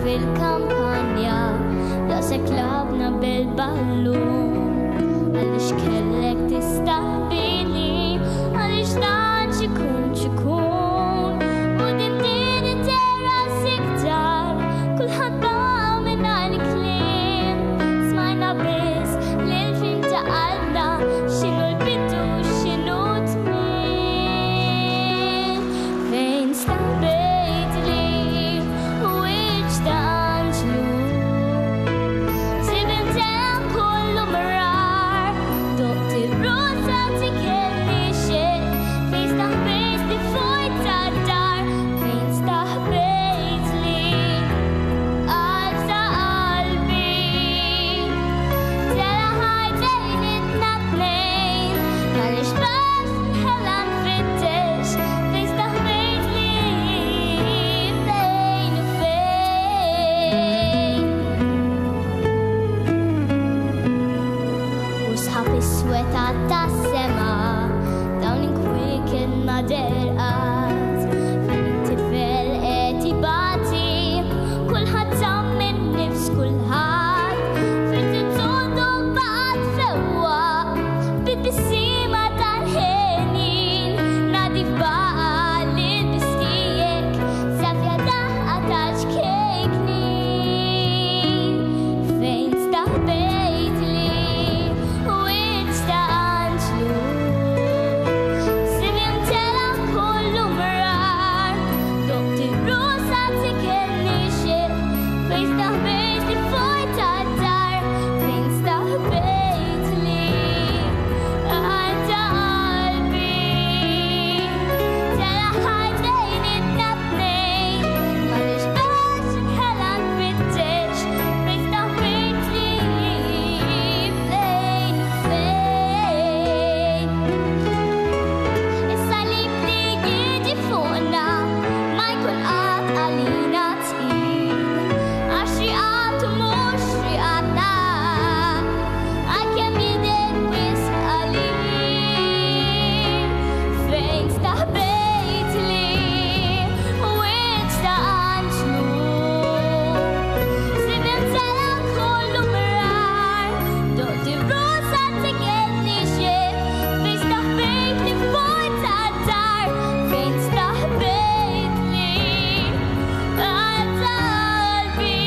fil-kampanja daqshekk labna bil-ballun għaliex kellek tistabili għaliex dan xikun u din terra siktar kulħadd baqa' mingħajr kliem smajna biss l-ilfin ta' qalbna x'inhu l-bidu x'inhu tmiem fejn stabejt li wiċċ ta' Anġlu sibin temm kollu marar doqt ir-rosa tikelli xejn fejn staħbejt li fuq tad-dar fejn staħbejt li qalb ta' qalbi tela ħajtejn idna tnejn għaliex bas nħella nfittex fejn staħbejt li fejn u fejn u sħab is-swed tas-sema dawn inkwieked ma derqat fejn it-tifel qed ibati kulħadd żamm in-nifs kulħadd fejn titsodu baqgħet fewwaq bid-bissima tal-ħenin nadi f'baqa' lil biskijek safja daħqa tal-xkejknin fejn staħbejt li wiċċ ta' Anġlu sibin tela kollu marar doqt ir-rosa tikelli xejn fejn staħbejt li fuq tad-dar fejn staħbejt li qalb ta' qalbi tela ħajtejn idna tnejn m'għaliex bas nħella nfittex fejn staħbejt li fejn u fejn is-salib li jiġi fuqna ma jkun qatt għalina tqil għax riqatu mhux riqatna għalkemm jidher wisq qalil fejn staħbejt li wiċċ ta' Anġlu sibin tela kollu marar doqt ir-rosa tikelli xejn fejn staħbejt li fuq tad-dar fejn staħbejt li qalb ta' qalbi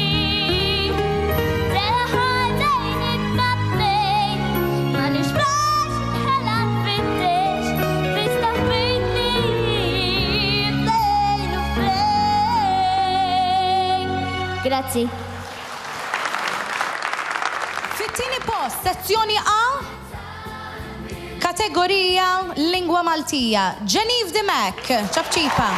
tela ħajtejn idna tnejn m'għaliex bas nħella nfittex fejn staħbejt li fejn u fejn. Grazzi. Fit-tieni post, sezzjoni A, kategorija Lingwa Maltija, Genevieve Dimek, ċabċipa.